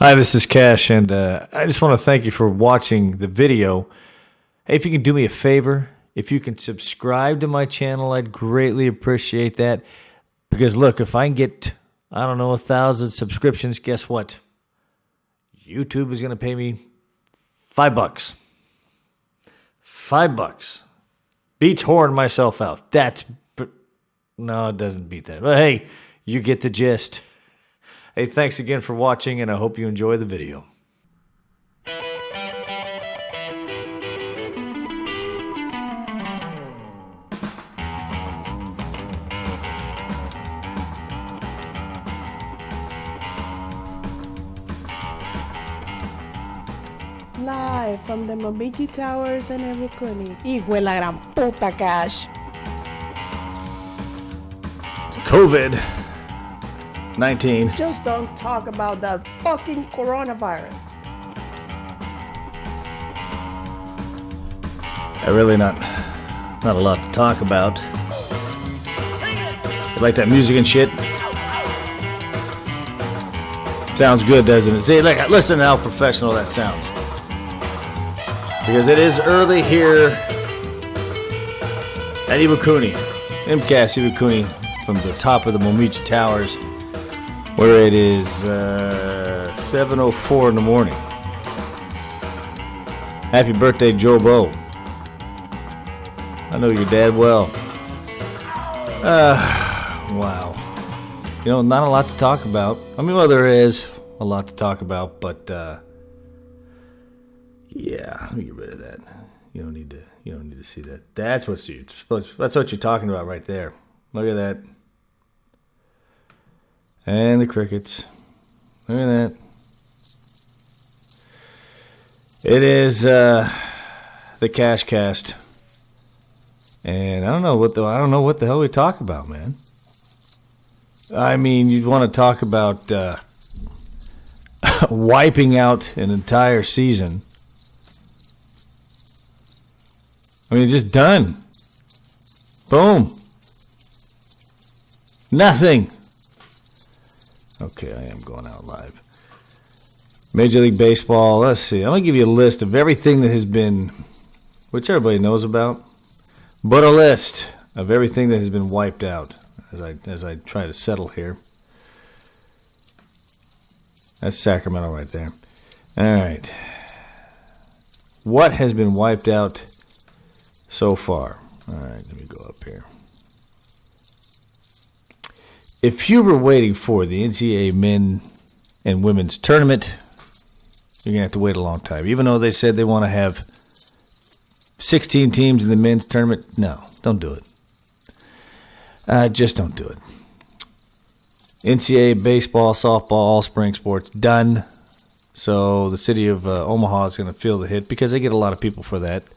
Hi, this is Cash, and I just want to thank you for watching the video. Hey, if you can do me a favor, if you can subscribe to my channel, I'd greatly appreciate that. Because look, if I can get, 1,000 subscriptions, guess what? YouTube is going to pay me $5. $5 beats whoring myself out. No, it doesn't beat that. But hey, you get the gist. Hey, thanks again for watching, and I hope you enjoy the video. Live from the Momiji Towers in Ebukuni. Hijo de la gran puta, Cash. COVID-19. Just don't talk about that fucking coronavirus. Really not a lot to talk about. You like that music and shit? Sounds good, doesn't it? See, listen to how professional that sounds. Because it is early here at Iwakuni, MCAS Iwakuni, from the top of the Momiji Towers, where it is 7:04 in the morning. Happy birthday, Joe Bo. I know your dad well. Wow. Not a lot to talk about. Well, there is a lot to talk about, but yeah, let me get rid of that. You don't need to see that. That's what you're talking about right there. Look at that. And the crickets. Look at that. It is the KashCast. And I don't know what the hell we talk about, man. You want to talk about wiping out an entire season. Just done. Boom. Nothing. Okay, I am going out live. Major League Baseball, let's see. I'm going to give you a list of everything that has been, which everybody knows about, but a list of everything that has been wiped out as I try to settle here. That's Sacramento right there. All right. What has been wiped out so far? All right, let me go up here. If you were waiting for the NCAA men and women's tournament, you're going to have to wait a long time. Even though they said they want to have 16 teams in the men's tournament, no, don't do it. Just don't do it. NCAA baseball, softball, all spring sports, done. So the city of Omaha is going to feel the hit because they get a lot of people for that.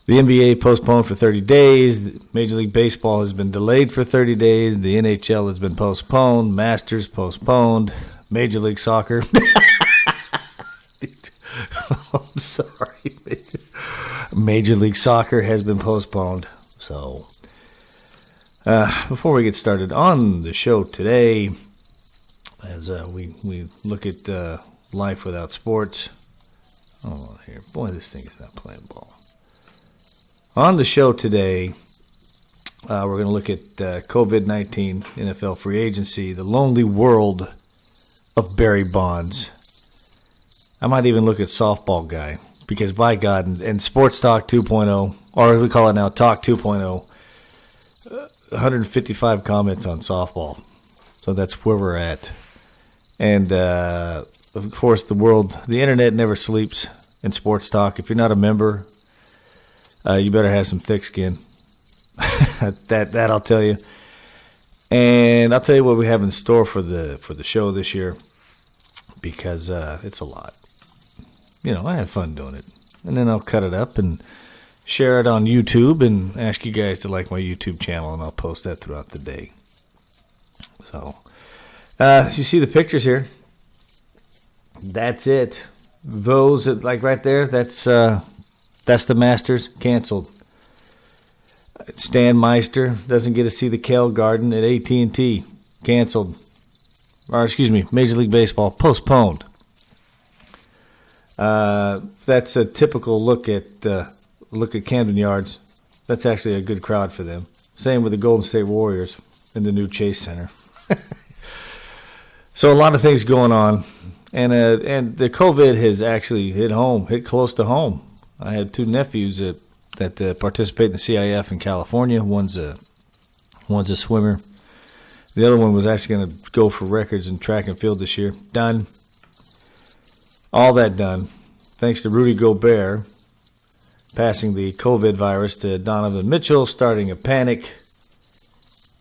The NBA postponed for 30 days. Major League Baseball has been delayed for 30 days. The NHL has been postponed. Masters postponed. Major League Soccer. I'm sorry. Major League Soccer has been postponed. So, before we get started on the show today, as we look at life without sports. Hold on here. Boy, this thing is not playing ball. On the show today, we're going to look at COVID-19, NFL free agency, the lonely world of Barry Bonds. I might even look at softball guy, because by God, and Sports Talk 2.0, or as we call it now, Talk 2.0, 155 comments on softball. So that's where we're at. And, of course, the internet never sleeps in Sports Talk. If you're not a member, you better have some thick skin. that I'll tell you. And I'll tell you what we have in store for the show this year, because it's a lot. I have fun doing it. And then I'll cut it up and share it on YouTube and ask you guys to like my YouTube channel, and I'll post that throughout the day. So, you see the pictures here? That's it. Those, right there, that's the Masters, canceled. Stan Meister doesn't get to see the Kale Garden at AT&T, canceled. Major League Baseball postponed. That's a typical look at Camden Yards. That's actually a good crowd for them. Same with the Golden State Warriors in the new Chase Center. So a lot of things going on, and the COVID has actually hit close to home. I had two nephews that participate in the CIF in California. One's a swimmer. The other one was actually going to go for records in track and field this year. Done. All that done. Thanks to Rudy Gobert passing the COVID virus to Donovan Mitchell, starting a panic.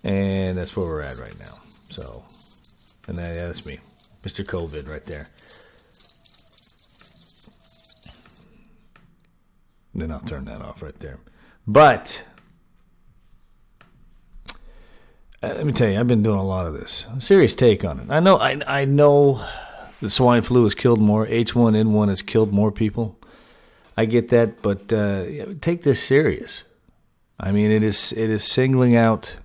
And that's where we're at right now. So, and that's me, Mr. COVID right there. Then I'll turn that off right there. But let me tell you, I've been doing a lot of this. A serious take on it. I know the swine flu has killed more. H1N1 has killed more people. I get that, but take this serious. I mean, it is singling out.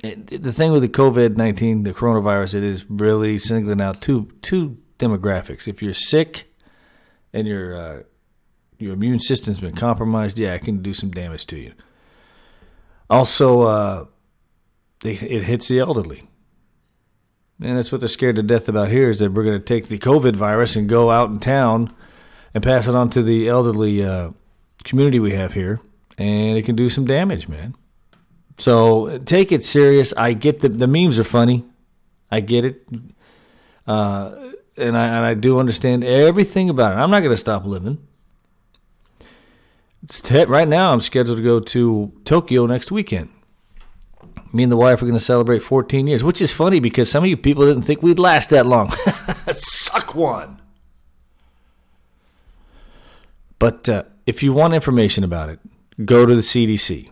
The thing with the COVID-19, the coronavirus, it is really singling out two demographics. If you're sick and your immune system's been compromised, it can do some damage to you. Also, it hits the elderly. And that's what they're scared to death about here, is that we're going to take the COVID virus and go out in town and pass it on to the elderly community we have here, and it can do some damage, man. So take it serious. I get the memes are funny. I get it. And I do understand everything about it. I'm not going to stop living. Right now, I'm scheduled to go to Tokyo next weekend. Me and the wife are going to celebrate 14 years, which is funny because some of you people didn't think we'd last that long. Suck one. But if you want information about it, go to the CDC,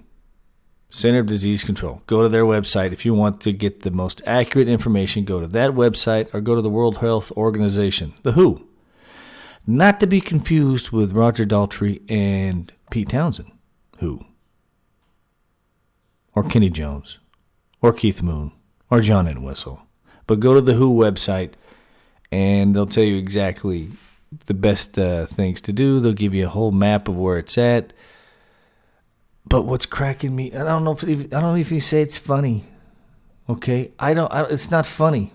Center of Disease Control. Go to their website. If you want to get the most accurate information, go to that website or go to the World Health Organization, the WHO. Not to be confused with Roger Daltrey and Pete Townsend, WHO. Or Kenny Jones, or Keith Moon, or John Entwistle. But go to the WHO website, and they'll tell you exactly the best things to do. They'll give you a whole map of where it's at. But what's cracking me, I don't know if you say it's funny. Okay, it's not funny.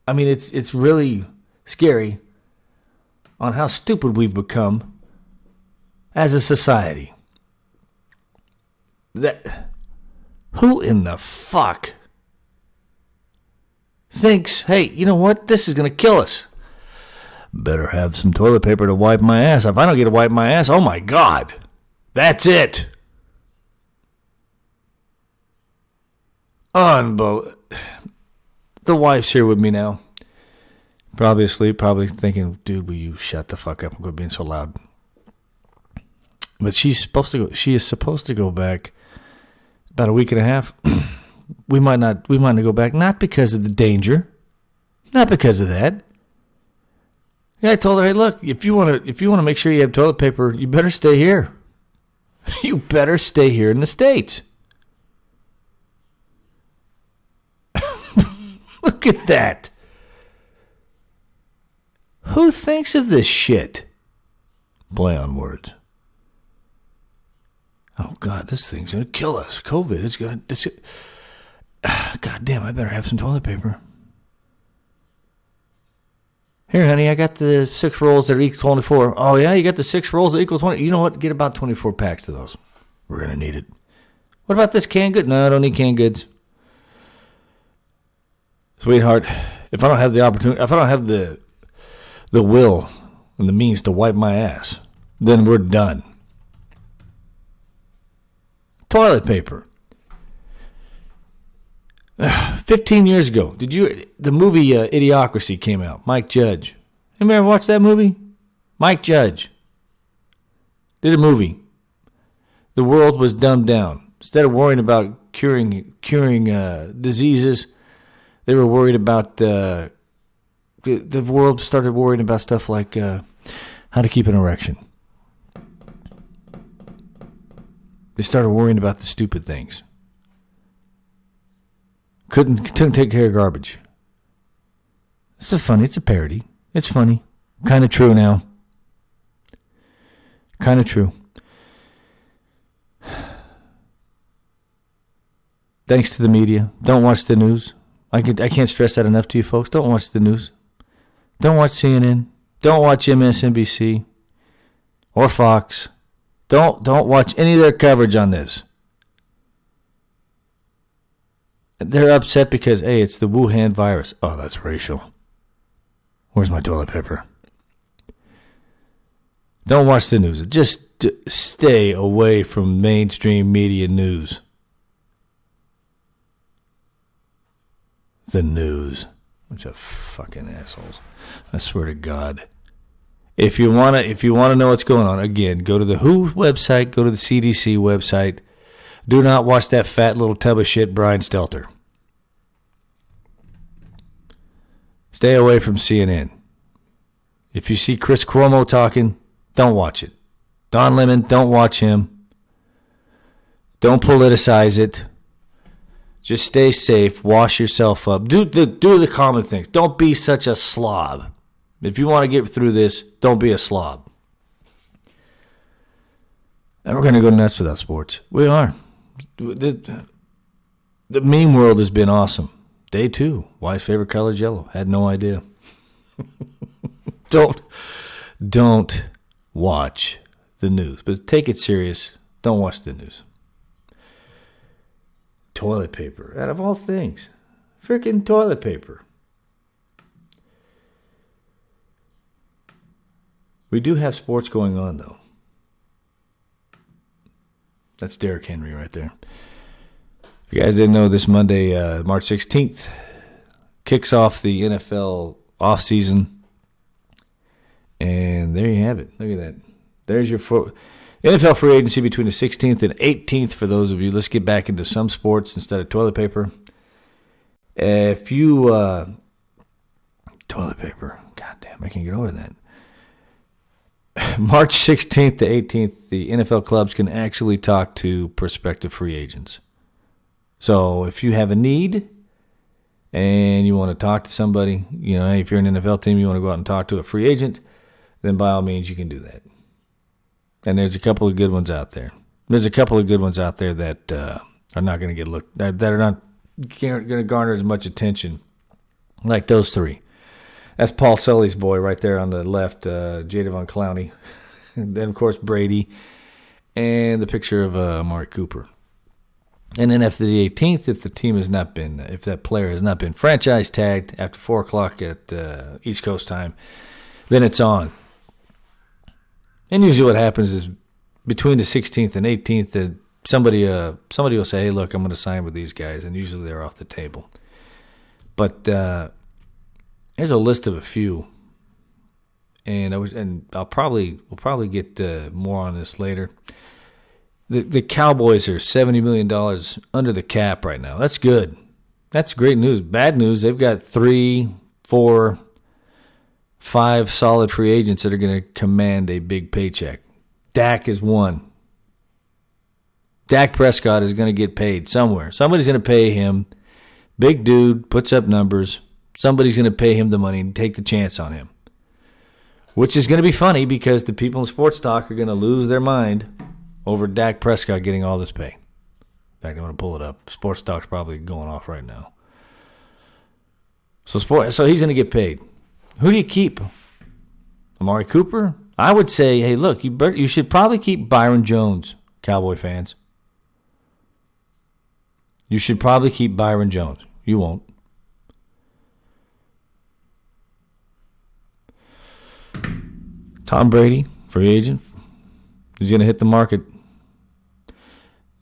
I mean, it's really scary on how stupid we've become as a society. Who in the fuck thinks, hey, you know what? This is going to kill us. Better have some toilet paper to wipe my ass. If I don't get to wipe my ass, oh my God, that's it. Unbelievable. The wife's here with me now. Probably asleep, probably thinking, dude, will you shut the fuck up and quit being so loud? But she is supposed to go back about a week and a half. We might not go back, not because of the danger, not because of that. Yeah, I told her, hey, look, if you want to make sure you have toilet paper, you better stay here. You better stay here in the States. Look at that. Who thinks of this shit? Play on words. Oh, God, this thing's going to kill us. COVID is going to... God damn, I better have some toilet paper. Here, honey, I got the 6 rolls that equal 24. Oh, yeah, you got the 6 rolls that equal 20. You know what? Get about 24 packs of those. We're going to need it. What about this canned good? No, I don't need canned goods. Sweetheart, if I don't have the opportunity, if I don't have the will and the means to wipe my ass, then we're done. Toilet paper. 15 years ago, the movie Idiocracy came out. Mike Judge. Anybody ever watch that movie? Mike Judge did a movie. The world was dumbed down. Instead of worrying about curing diseases, they were worried about the world started worrying about stuff like how to keep an erection. They started worrying about the stupid things. Couldn't take care of garbage. It's a parody. It's funny. Kind of true now. Kind of true. Thanks to the media. Don't watch the news. I can't stress that enough to you folks. Don't watch the news. Don't watch CNN. Don't watch MSNBC or Fox. Don't watch any of their coverage on this. They're upset because, hey, it's the Wuhan virus. Oh, that's racial. Where's my toilet paper? Don't watch the news. Just stay away from mainstream media news. The news. Bunch of fucking assholes. I swear to God. If you wanna know what's going on, again, go to the WHO website, go to the CDC website. Do not watch that fat little tub of shit, Brian Stelter. Stay away from CNN. If you see Chris Cuomo talking, don't watch it. Don Lemon, don't watch him. Don't politicize it. Just stay safe. Wash yourself up. Do the common things. Don't be such a slob. If you want to get through this, don't be a slob. And we're going to go nuts without sports. We are. The meme world has been awesome. Day 2. Wife's favorite color is yellow. Had no idea. Don't watch the news. But take it serious. Don't watch the news. Toilet paper. Out of all things. Freaking toilet paper. We do have sports going on, though. That's Derrick Henry right there. If you guys didn't know, this Monday, March 16th, kicks off the NFL offseason. And there you have it. Look at that. There's your NFL free agency between the 16th and 18th for those of you. Let's get back into some sports instead of toilet paper. If you... toilet paper. God damn, I can't get over that. March 16th to 18th, the NFL clubs can actually talk to prospective free agents. So if you have a need and you want to talk to somebody, if you're an NFL team, you want to go out and talk to a free agent, then by all means you can do that. And there's a couple of good ones out there. There's a couple of good ones out there that are not going to get looked, that are not going to garner as much attention like those three. That's Paul Sully's boy right there on the left, Jadavon Clowney. And then, of course, Brady. And the picture of Amari Cooper. And then after the 18th, if that player has not been franchise tagged after 4 o'clock at East Coast time, then it's on. And usually what happens is between the 16th and 18th, that somebody will say, hey, look, I'm going to sign with these guys. And usually they're off the table. But here's a list of a few. And we'll probably get more on this later. The Cowboys are $70 million under the cap right now. That's good. That's great news. Bad news, they've got 3, 4, 5 solid free agents that are going to command a big paycheck. Dak is one. Dak Prescott is going to get paid somewhere. Somebody's going to pay him. Big dude, puts up numbers. Somebody's going to pay him the money and take the chance on him. Which is going to be funny because the people in sports talk are going to lose their mind over Dak Prescott getting all this pay. In fact, I'm going to pull it up. Sports talk's probably going off right now. So he's going to get paid. Who do you keep? Amari Cooper? I would say, hey, look, you should probably keep Byron Jones, Cowboy fans. You should probably keep Byron Jones. You won't. Tom Brady, free agent. He's going to hit the market.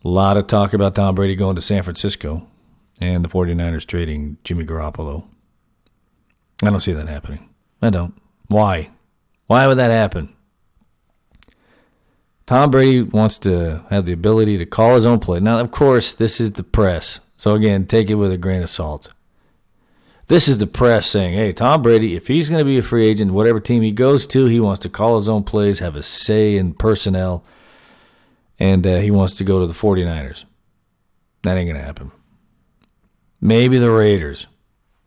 A lot of talk about Tom Brady going to San Francisco and the 49ers trading Jimmy Garoppolo. I don't see that happening. I don't. Why? Why would that happen? Tom Brady wants to have the ability to call his own play. Now, of course, this is the press. So, again, take it with a grain of salt. This is the press saying, hey, Tom Brady, if he's going to be a free agent, whatever team he goes to, he wants to call his own plays, have a say in personnel, and he wants to go to the 49ers. That ain't going to happen. Maybe the Raiders.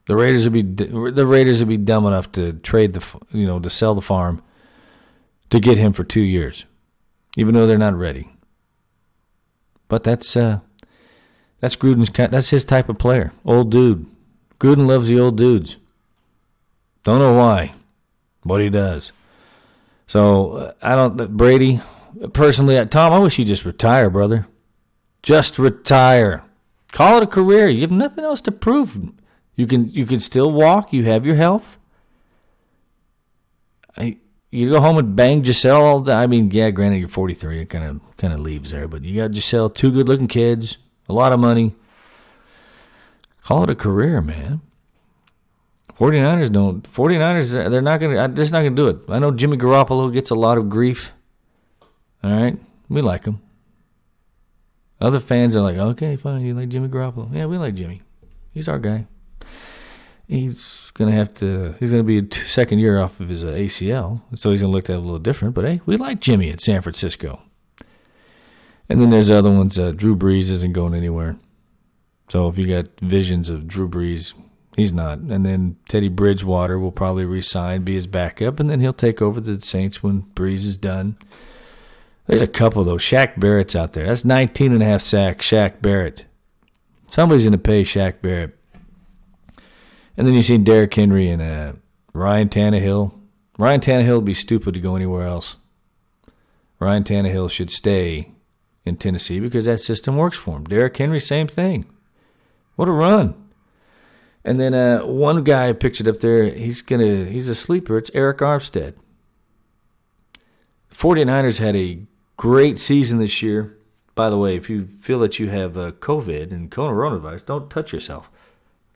The Raiders would be dumb enough to trade to sell the farm to get him for 2 years, even though they're not ready. But that's Gruden's. That's his type of player. Old dude. Gruden loves the old dudes. Don't know why, but he does. So Brady. Personally, Tom, I wish you just retire, brother. Just retire. Call it a career. You have nothing else to prove. You can still walk. You have your health. You go home and bang Giselle all day. I mean, yeah, granted you're 43. It kind of leaves there, but you got Giselle, 2 good-looking kids, a lot of money. Call it a career, man. 49ers, they're just not gonna do it. I know Jimmy Garoppolo gets a lot of grief. All right, we like him. Other fans are like, okay, fine, you like Jimmy Garoppolo? Yeah, we like Jimmy. He's our guy. He's gonna be a second year off of his ACL, so he's gonna look at it a little different. But hey, we like Jimmy at San Francisco. And then there's other ones. Drew Brees isn't going anywhere. So if you got visions of Drew Brees, he's not. And then Teddy Bridgewater will probably resign, be his backup, and then he'll take over the Saints when Brees is done. There's a couple, though. Shaq Barrett's out there. That's 19.5 sacks, Shaq Barrett. Somebody's going to pay Shaq Barrett. And then you see Derrick Henry and Ryan Tannehill. Ryan Tannehill would be stupid to go anywhere else. Ryan Tannehill should stay in Tennessee because that system works for him. Derrick Henry, same thing. What a run. And then one guy I pictured up there, he's a sleeper. It's Eric Armstead. 49ers had a great season this year. By the way, if you feel that you have COVID and coronavirus, don't touch yourself.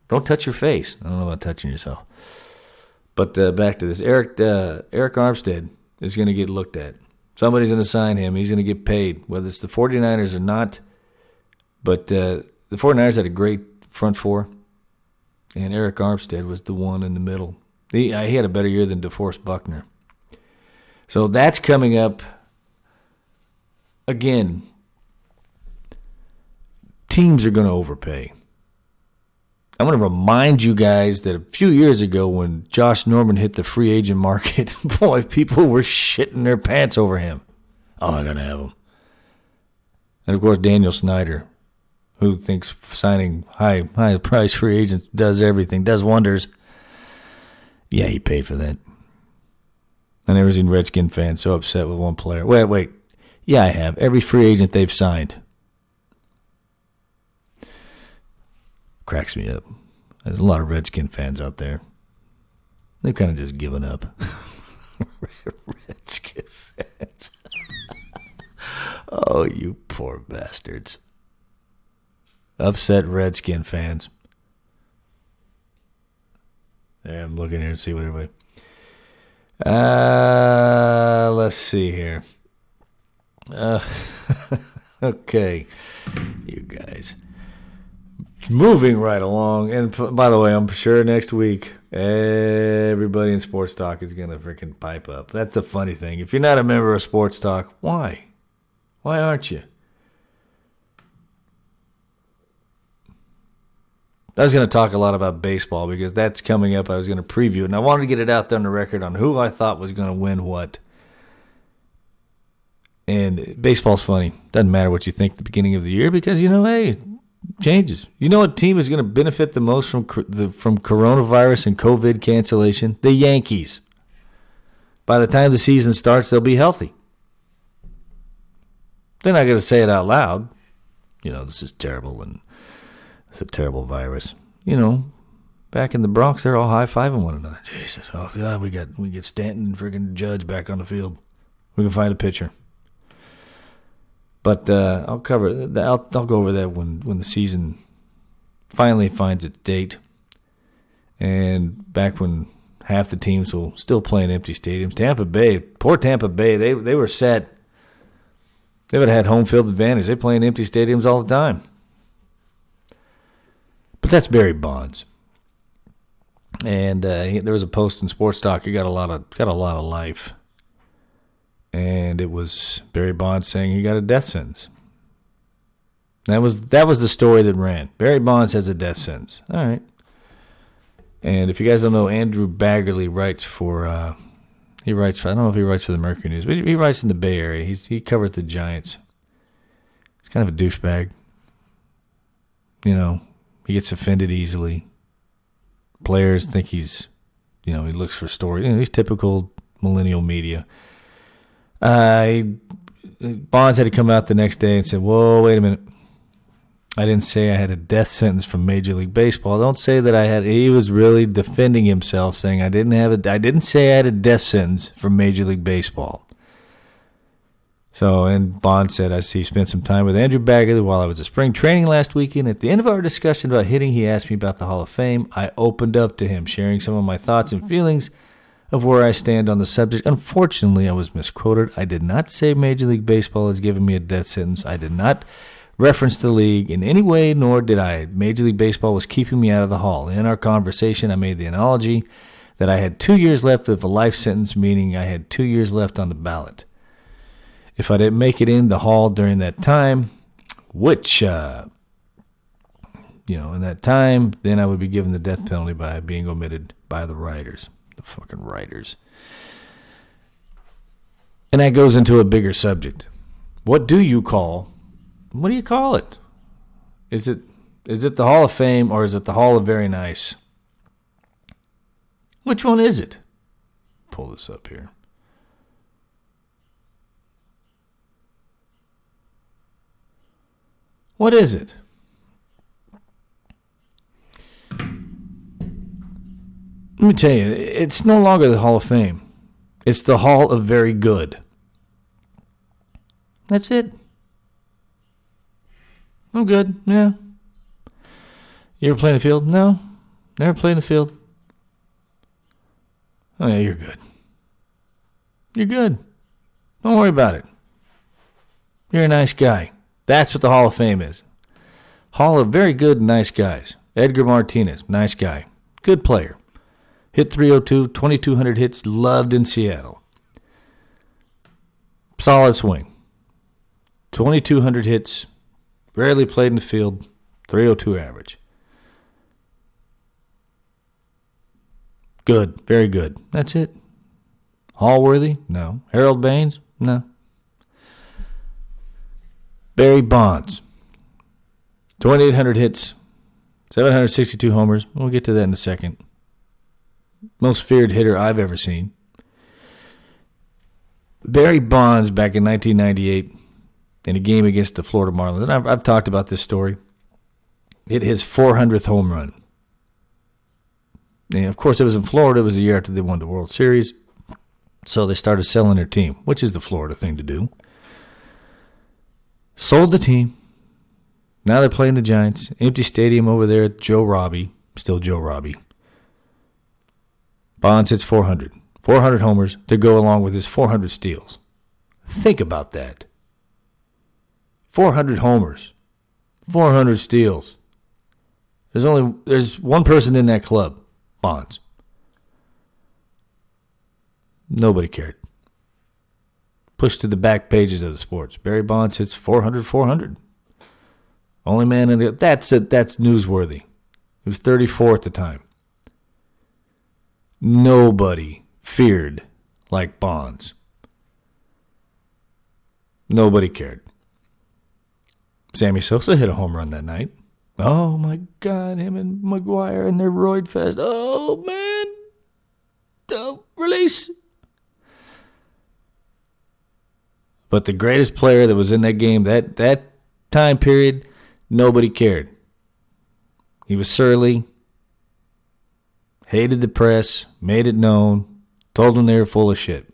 Don't touch your face. I don't know about touching yourself. But back to this. Eric Armstead is going to get looked at. Somebody's going to sign him. He's going to get paid, whether it's the 49ers or not. But the 49ers had a great front four, and Eric Armstead was the one in the middle. He had a better year than DeForest Buckner. So that's coming up. Again, teams are going to overpay. I'm going to remind you guys that a few years ago when Josh Norman hit the free agent market, boy, people were shitting their pants over him. Oh, I got to have him. And, of course, Daniel Snyder, who thinks signing high-price free agents does everything, does wonders. Yeah, he paid for that. I never seen Redskin fans so upset with one player. Wait. Yeah, I have. Every free agent they've signed. Cracks me up. There's a lot of Redskin fans out there. They've kind of just given up. Redskin fans. Oh, you poor bastards. Upset Redskin fans. Yeah, I'm looking here to see what everybody... let's see here. Okay, you guys. Moving right along, and by the way, I'm sure next week everybody in Sports Talk is gonna freaking pipe up. That's the funny thing. If you're not a member of Sports Talk, why? Why aren't you? I was going to talk a lot about baseball because that's coming up. I was going to preview it, and I wanted to get it out there on the record on who I thought was going to win what. And baseball's funny. Doesn't matter what you think at the beginning of the year because, hey, it changes. You know what team is going to benefit the most from coronavirus and COVID cancellation? The Yankees. By the time the season starts, they'll be healthy. They're not going to say it out loud. This is terrible and it's a terrible virus. Back in the Bronx, they're all high-fiving one another. Jesus, oh God, we get Stanton and friggin' Judge back on the field. We can find a pitcher. But I'll go over that when the season finally finds its date, and back when half the teams will still play in empty stadiums. Poor Tampa Bay, they were set. They would have had home field advantage. They play in empty stadiums all the time. But that's Barry Bonds, and there was a post in Sports Talk. He got a lot of life, and it was Barry Bonds saying he got a death sentence. That was the story that ran. Barry Bonds has a death sentence. All right, And if you guys don't know, Andrew Baggerly writes for, I don't know if he writes for the Mercury News, but he writes in the Bay Area. He covers the Giants. He's kind of a douchebag. You know, he gets offended easily. Players think he's, he looks for stories. He's typical millennial media. Bonds had to come out the next day and say, whoa, wait a minute. I didn't say I had a death sentence from Major League Baseball. Don't say that I had. He was really defending himself, saying I didn't say I had a death sentence from Major League Baseball. So, and Bond said, I spent some time with Andrew Baggerly while I was at spring training last weekend. At the end of our discussion about hitting, he asked me about the Hall of Fame. I opened up to him, sharing some of my thoughts and feelings of where I stand on the subject. Unfortunately, I was misquoted. I did not say Major League Baseball has given me a death sentence. I did not reference the league in any way, nor did I. Major League Baseball was keeping me out of the Hall. In our conversation, I made the analogy that I had 2 years left of a life sentence, meaning I had 2 years left on the ballot. If I didn't make it in the Hall during that time, which, in that time, then I would be given the death penalty by being omitted by the writers. The fucking writers. And that goes into a bigger subject. What do you call it? Is it the Hall of Fame or is it the Hall of Very Nice? Which one is it? Pull this up here. What is it? Let me tell you, it's no longer the Hall of Fame. It's the Hall of Very Good. That's it. I'm good, yeah. You ever play in the field? No. Never played in the field. Oh, yeah, you're good. You're good. Don't worry about it. You're a nice guy. That's what the Hall of Fame is. Hall of Very Good and Nice Guys. Edgar Martinez, nice guy. Good player. Hit 302, 2,200 hits, loved in Seattle. Solid swing. 2,200 hits, rarely played in the field, 302 average. Good, very good. That's it. Hall-worthy? No. Harold Baines? No. Barry Bonds. 2,800 hits, 762 homers. We'll get to that in a second. Most feared hitter I've ever seen. Barry Bonds back in 1998 in a game against the Florida Marlins. And I've talked about this story. Hit his 400th home run. And, of course, it was in Florida. It was the year after they won the World Series. So they started selling their team, which is the Florida thing to do. Sold the team. Now they're playing the Giants. Empty stadium over there at Joe Robbie. Still Joe Robbie. Bonds hits 400. 400 homers to go along with his 400 steals. Think about that. 400 homers. 400 steals. There's one person in that club. Bonds. Nobody cared. Pushed to the back pages of the sports. Barry Bonds hits 400. Only man in the... That's it. That's newsworthy. He was 34 at the time. Nobody feared like Bonds. Nobody cared. Sammy Sosa hit a home run that night. Oh, my God. Him and McGuire and their roid fest. Oh, man. Don't release. But the greatest player that was in that game, that time period, nobody cared. He was surly, hated the press, made it known, told them they were full of shit.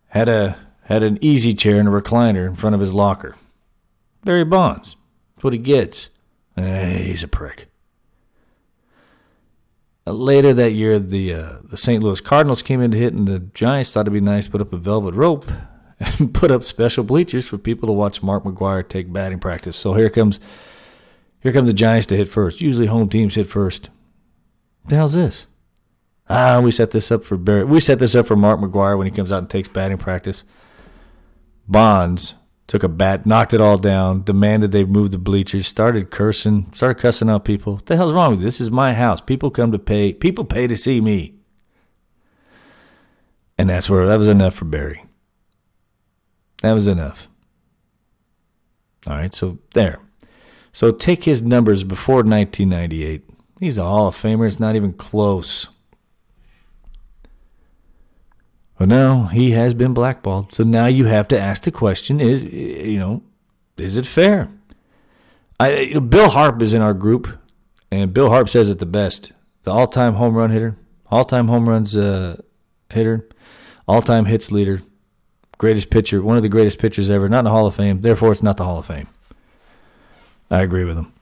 Had an easy chair and a recliner in front of his locker. Barry Bonds. That's what he gets. He's a prick. Later that year, the St. Louis Cardinals came in to hit, and the Giants thought it'd be nice to put up a velvet rope and put up special bleachers for people to watch Mark McGwire take batting practice. So here comes the Giants to hit first. Usually home teams hit first. What the hell's this? We set this up for Barry. We set this up for Mark McGwire when he comes out and takes batting practice. Bonds took a bat, knocked it all down, demanded they move the bleachers, started cussing out people. What the hell's wrong with you? This is my house. People pay to see me. And that was enough for Barry. That was enough. All right, so there. So take his numbers before 1998. He's a Hall of Famer. It's not even close. But now he has been blackballed. So now you have to ask the question: is it fair? Bill Harp is in our group, and Bill Harp says it the best: the all-time home run hitter, all-time home runs hitter, all-time hits leader, greatest pitcher, one of the greatest pitchers ever. Not in the Hall of Fame. Therefore, it's not the Hall of Fame. I agree with him.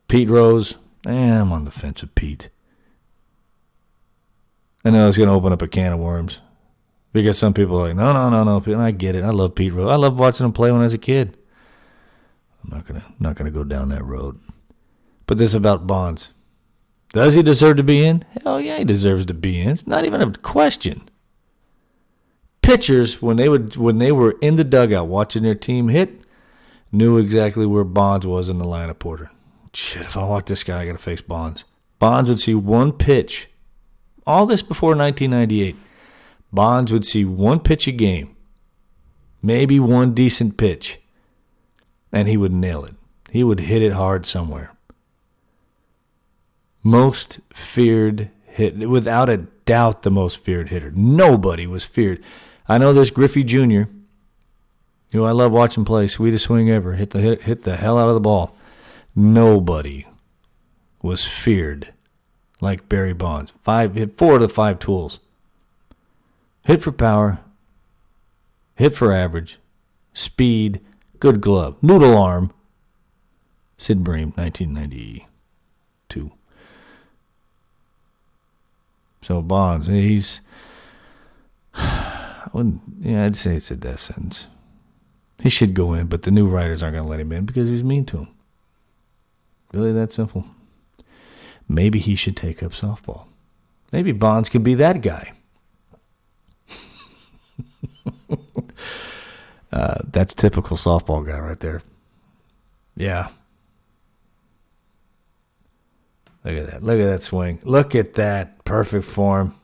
Pete Rose, I'm on the fence with Pete. I know it's going to open up a can of worms because some people are like, no. I get it. I love Pete Rose. I love watching him play when I was a kid. I'm not gonna go down that road. But this is about Bonds. Does he deserve to be in? Hell yeah, he deserves to be in. It's not even a question. Pitchers, when they were in the dugout watching their team hit, knew exactly where Bonds was in the lineup order. Shit, if I walk this guy, I got to face Bonds. Bonds would see one pitch. All this before 1998. Bonds would see one pitch a game. Maybe one decent pitch. And he would nail it. He would hit it hard somewhere. Most feared hit. Without a doubt, the most feared hitter. Nobody was feared. I know there's Griffey Jr., who I love watching play. Sweetest swing ever. Hit the hell out of the ball. Nobody was feared like Barry Bonds. Hit 4 of the 5 tools. Hit for power. Hit for average. Speed. Good glove. Noodle arm. Sid Bream, 1992. So Bonds, I'd say it's a death sentence. He should go in, but the new writers aren't going to let him in because he's mean to him. Really that simple. Maybe he should take up softball. Maybe Bonds could be that guy. That's typical softball guy right there. Yeah. Look at that. Look at that swing. Look at that. Perfect form.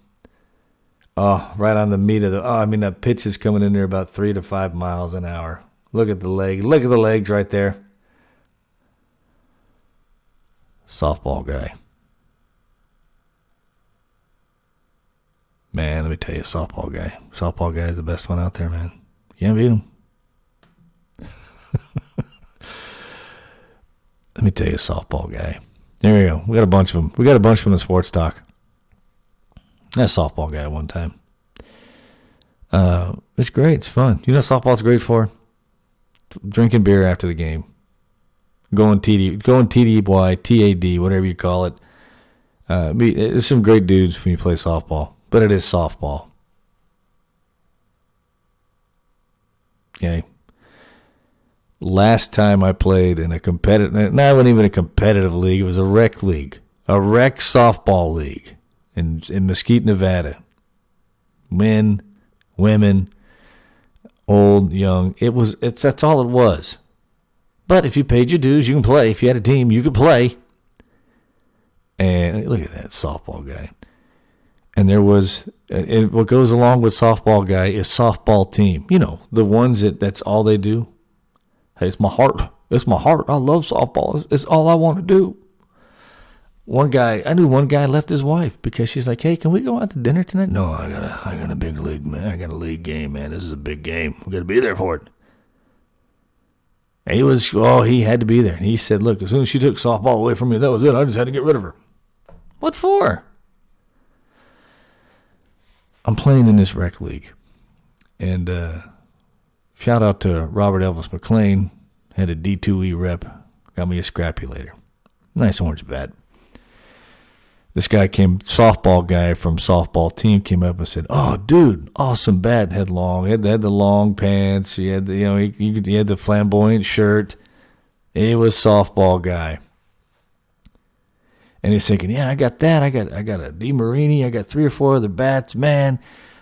Oh, right on the meat of that pitch is coming in there about 3 to 5 miles an hour. Look at the leg. Look at the legs right there. Softball guy. Man, let me tell you, softball guy. Softball guy is the best one out there, man. You can't beat him. Let me tell you, softball guy. There we go. We got a bunch of them. We got a bunch from the sports talk. That's softball guy one time. It's great. It's fun. You know what softball's great for? Drinking beer after the game. Going TDY, TAD, whatever you call it. There's some great dudes when you play softball, but it is softball. Okay. Last time I played in a competitive, it wasn't even a competitive league. It was a rec league, a rec softball league in Mesquite, Nevada. Men, women, old, young. That's all it was. But if you paid your dues, you can play. If you had a team, you could play. And look at that softball guy. And there was, and what goes along with softball guy is softball team. You know, the ones that's all they do. Hey, it's my heart. It's my heart. I love softball. It's all I want to do. I knew one guy left his wife because she's like, hey, can we go out to dinner tonight? No, I got a big league, man. I got a league game, man. This is a big game. We got to be there for it. And he had to be there. And he said, look, as soon as she took softball away from me, that was it. I just had to get rid of her. What for? I'm playing in this rec league. And shout out to Robert Elvis McLean. Had a D2E rep. Got me a scrapulator. Nice orange bat. This guy softball guy from softball team came up and said, oh, dude, awesome bat. Had the long pants. He had he had the flamboyant shirt. He was softball guy. And he's thinking, yeah, I got that. I got a DeMarini. I got 3 or 4 other bats. Man,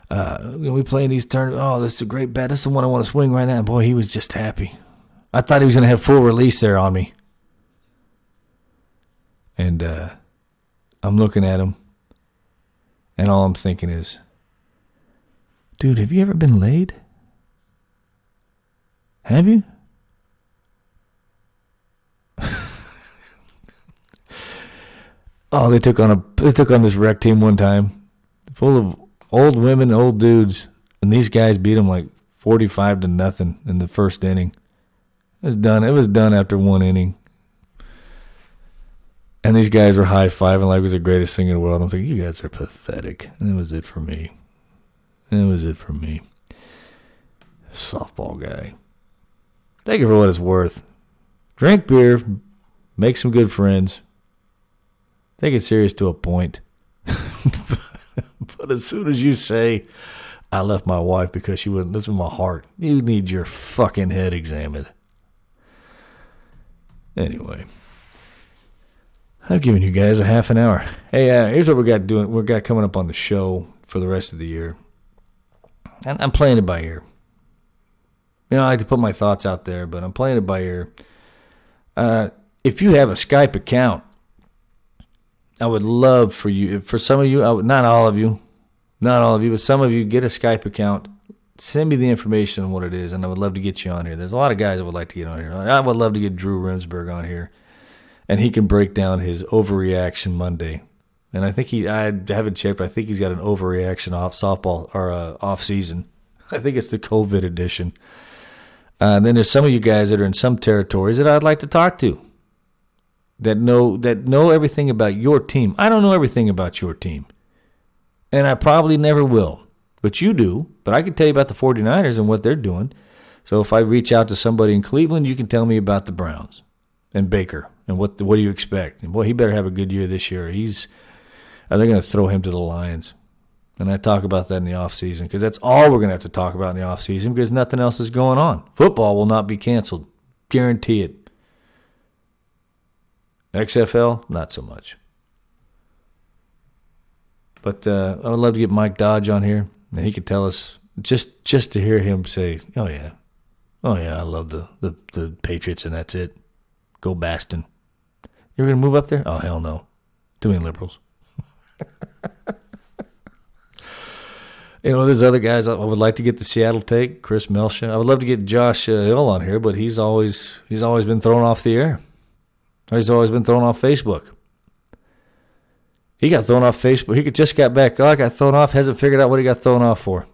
We playing these tournaments. Oh, this is a great bet. This is the one I want to swing right now. And boy, he was just happy. I thought he was going to have full release there on me. And I'm looking at him, and all I'm thinking is, dude, have you ever been laid? Have you? Oh, they took on this rec team one time, full of old women, old dudes, and these guys beat them like 45-0 in the first inning. It was done. It was done after one inning. And these guys were high-fiving like it was the greatest thing in the world. I'm thinking, you guys are pathetic. And it was it for me. Softball guy. Take it for what it's worth. Drink beer. Make some good friends. Take it serious to a point. But as soon as you say, I left my wife because she wouldn't listen to my heart, you need your fucking head examined. Anyway. I've given you guys a half an hour. Hey, here's what we got coming up on the show for the rest of the year. And I'm playing it by ear. You know, I like to put my thoughts out there, but I'm playing it by ear. If you have a Skype account, I would love for you, for some of you, not all of you, but some of you, get a Skype account. Send me the information on what it is, and I would love to get you on here. There's a lot of guys that would like to get on here. I would love to get Drew Rimsberg on here. And he can break down his overreaction Monday. And I think I haven't checked, but I think he's got an overreaction off season. I think it's the COVID edition. And then there's some of you guys that are in some territories that I'd like to talk to. That know everything about your team. I don't know everything about your team. And I probably never will. But you do. But I can tell you about the 49ers and what they're doing. So if I reach out to somebody in Cleveland, you can tell me about the Browns and Baker. And what do you expect? And boy, he better have a good year this year. They're going to throw him to the Lions. And I talk about that in the offseason because that's all we're going to have to talk about in the offseason because nothing else is going on. Football will not be canceled. Guarantee it. XFL, not so much. But I would love to get Mike Dodge on here. And he could tell us, just to hear him say, oh, yeah, I love the Patriots and that's it. Go Baston. You're going to move up there? Oh, hell no. Too many liberals. You know, there's other guys I would like to get the Seattle take. Chris Melsha. I would love to get Josh Hill on here, but he's always been thrown off the air. He's always been thrown off Facebook. He got thrown off Facebook. He just got back. Oh, I got thrown off. Hasn't figured out what he got thrown off for.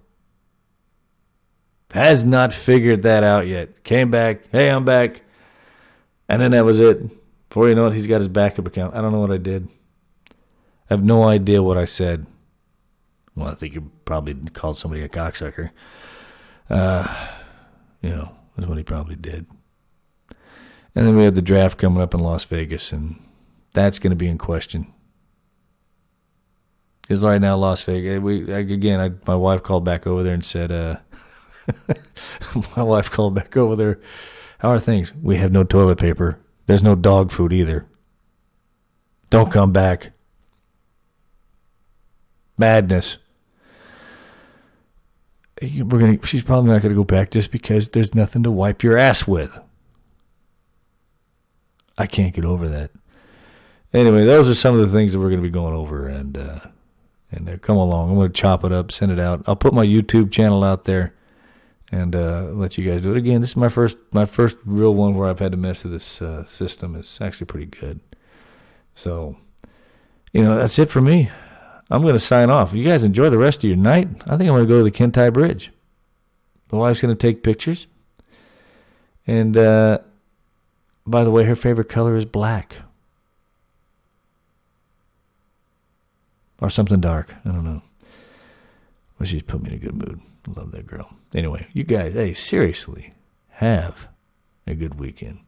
Has not figured that out yet. Came back. Hey, I'm back. And then that was it. Before you know it, he's got his backup account. I don't know what I did. I have no idea what I said. Well, I think you probably called somebody a cocksucker. That's what he probably did. And then we have the draft coming up in Las Vegas, and that's going to be in question. Because right now, Las Vegas, my wife called back over there and said, how are things? We have no toilet paper. There's no dog food either. Don't come back. Madness. She's probably not going to go back just because there's nothing to wipe your ass with. I can't get over that. Anyway, those are some of the things that we're going to be going over, and come along. I'm going to chop it up, send it out. I'll put my YouTube channel out there, and let you guys do it. Again, this is my first real one where I've had to mess with this system. It's actually pretty good. So, that's it for me. I'm going to sign off. You guys enjoy the rest of your night. I think I'm going to go to the Kentai Bridge. The wife's going to take pictures. And, by the way, her favorite color is black. Or something dark. I don't know. Well, she's put me in a good mood. I love that girl. Anyway, you guys, hey, seriously, have a good weekend.